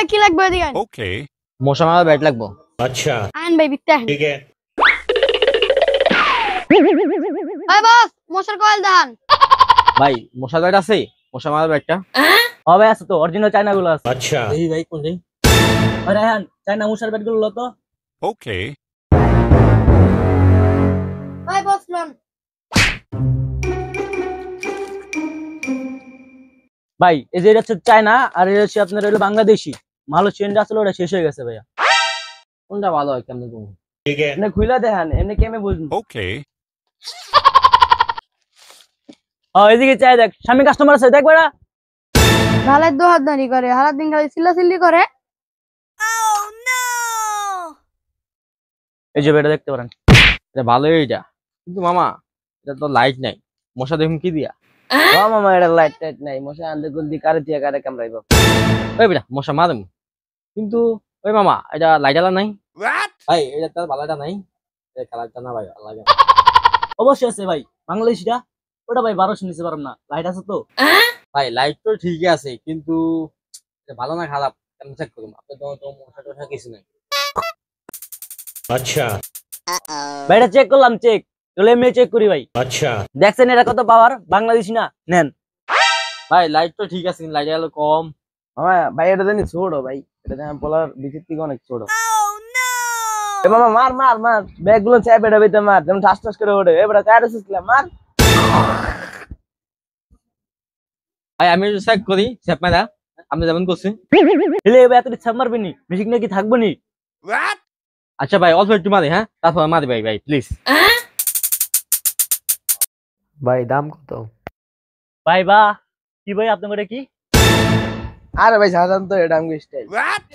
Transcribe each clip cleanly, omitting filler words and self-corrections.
ভাই কি লাগবে এদিকে আইন। ओके মশা মারা ব্যাট লাগবো। अच्छा আইন ভাই বিকতে আইন। ठीक है ভাই বস মশার কয়েল দান। ভাই মশা ব্যাট আছে? মশা মারা ব্যাটটা হবে আছে তো, অরিজিনাল চায়না গুলো আছে। अच्छा এই ভাই কোন যাই? আরে হ্যাঁ, চায়না মশার ব্যাট গুলো তো। ओके ভাই বস লন। ভাই এই যে এটা হচ্ছে চায়না, আর এটা হচ্ছে আপনার হলো বাংলাদেশি। মাল চেনটা আসলে ওটা শেষ হয়ে গেছে ভাইয়া। কোনটা ভালো হয় কেমন কোন? ठीक है এমনি খুইলা দেখেন, এমনি কেমনে বুঝুন। ओके এদিকে চাই দেখ, স্বামী কাস্টমার আছে দেখ বেড়া। ভালো দোহাদারি করে সারা দিন খালি চিল্লাচিল্লি করে। এই যে বেটা দেখতে পারেন। এটা ভালোই এটা, কিন্তু মামা এটা তো লাইট নাই, মশা দেখুন কি দিয়া? ও মামা এটা লাইট টাইট নাই, মশা আন্দে গুলদি কারে দিয়ে কারে কামড়াইবো। ওই বেটা মশা মারুম, কিন্তু ওই মামা এটা লাইট আলা নাই व्हाट ভাই, এটা তার ভালোটা নাই, এটা কালারটা না ভাই ভালো লাগে না। অবশ্যই আছে ভাই, বাংলাদেশিটা ওটা ভাই 1200 নিতে পারলাম না, লাইট আছে তো। ভাই লাইট তো ঠিকই আছে, কিন্তু এটা ভালো না খারাপ কেমন চেক করুন? আপনি তো মশা টশা কিছু নাই। अच्छा ভাই এটা চেক করলাম, চেক চলে এমনি চেক করি ভাই। अच्छा দেখছেন এটা কত পাওয়ার, বাংলাদেশি না, নেন। ভাই লাইট তো ঠিক আছে, লাইট আলো কম। মামা ভাই এটা জানি ছোট ভাই, এটা জানি বলার বিচির থেকে অনেক ছোট। এ মামা মার মার মার, ব্যাগ গুলো চাই বেটা বেটা মার, যেমন ঠাস ঠাস করে ওঠে। এ বেটা চাই আসছিলাম মার। ভাই আমি চেক করি, চেক মারা আপনি যেমন করছেন। হেলে এবার এত ছাপ মারবে নি, মিউজিক নাকি থাকবো নি। व्हाट আচ্ছা ভাই অল্প একটু মারি, হ্যাঁ তারপর মারি ভাই, ভাই প্লিজ। ভাই দাম কত? ভাই বা কি ভাই আপনার এটা কি? আরে ভাই সাধারণ তো এটা আমি স্টাইল। व्हाट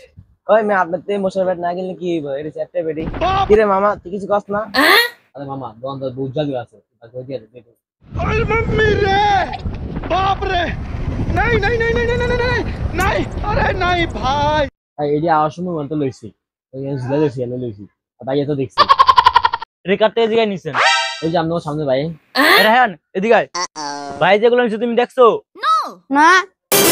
ওই মে আপনার তে মশার ব্যাট না গেলে কি হইব? এটা চারটে বেডি। কি রে মামা তুই কিছু কস না? আরে মামা দোকান তো বহুত জায়গা আছে, তারপর দিয়ে দে। ओए मम्मी रे बाप रे नहीं नहीं नहीं नहीं नहीं नहीं नहीं नहीं अरे नहीं भाई ভাই এটি আওয়ার সময় মন তো লইছি, ওই ঝুলে লইছি এনে লইছি, আর ভাই এত দেখছি। রেকারতে এদিকে নিছেন। ওই যে আপনার সামনে ভাই। এটা হ্যাঁ এদিকে আয়। ভাই যেগুলো নিছো তুমি দেখছো? না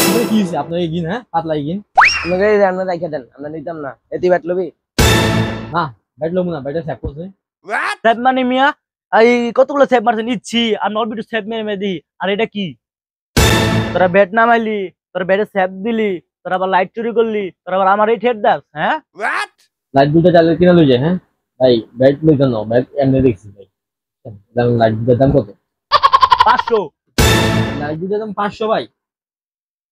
আপনার কি হইছে? আপনার এগিন, হ্যাঁ পাতলা এগিন আমাকে এই জানা রাখা দেন, আমরা নিতাম না। এতি ব্যাট লবি? না, ব্যাট লমু না, ব্যাটে স্যাপ করছে। व्हाट সেভ মানে মিয়া, এই কতগুলো সেভ মারছেন ইচ্ছি, আমি অল্প একটু সেভ মেরে মেরে দিই। আর এটা কি? তোরা ব্যাট নামাইলি, তোরা ব্যাটে সেভ দিলি, তোরা আবার লাইট চুরি করলি, তোরা আবার আমার এই ঠেট দাস, হ্যাঁ? व्हाट লাইট দুটো চালের কিনা লই যায়, হ্যাঁ ভাই ব্যাট লইতে না, ব্যাট এমনি দেখছি ভাই। লাইট দুটোর দাম কত? 500। লাইট দুটোর দাম 500 ভাই।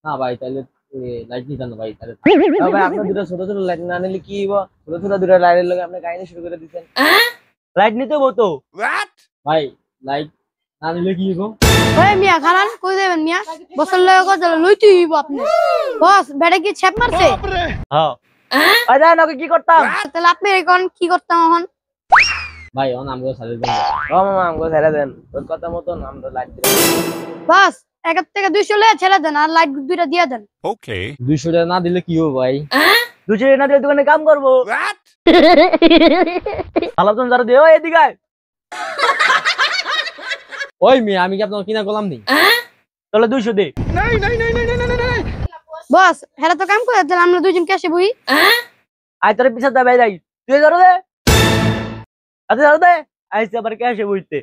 না ভাই তাহলে লাইট নিতে না ভাই, তাহলে ভাই আপনার দুটো ছোট ছোট লাইট না নিলে কি হইব? ছোট ছোট দুটো লাইটের লগে আপনি কাহিনী শুরু করে দিচ্ছেন। লাইট নিতে হবো তো। व्हाट ভাই লাইট না নিলে কি হইব? ওই মিয়া খালান কই যাবেন মিয়া? বছর লাগে কত লইতে হইব আপনি। বস বেটা কি ছেপ মারছে? बाप रे হ্যাঁ আরে জান ওকে কি করতাম? তাহলে আপনি এখন কি করতাম এখন? ভাই ও নাম করে সাজে দেন। ও মামা আমাকে ছেড়ে দেন, তোর কথা মতন আমরা লাইট দিলাম। বস 1 থেকে 200 লয়ে ছেড়ে দেন আর লাইট দুইটা দিয়ে দেন। ओके 200 টাকা না দিলে কি হবে ভাই? দুচে না দিয়ে দোকানে কাম করবো। व्हाट আলাদন যারা দিও এদিকে আয়। ওই মেয়ে আমি কি আপনার কিনা গোলাম নি? তাহলে 200 দে। नहीं नहीं नहीं नहीं नहीं नहीं বস হেরা তো কাম করে দিলাম, আমরা দুইজন ক্যাশে বই। আয় তোর পিছা দে ভাই যাই। তুই ধরো দে। আচ্ছা ধরো দে। আইসে আবার কে আসে বুঝতে।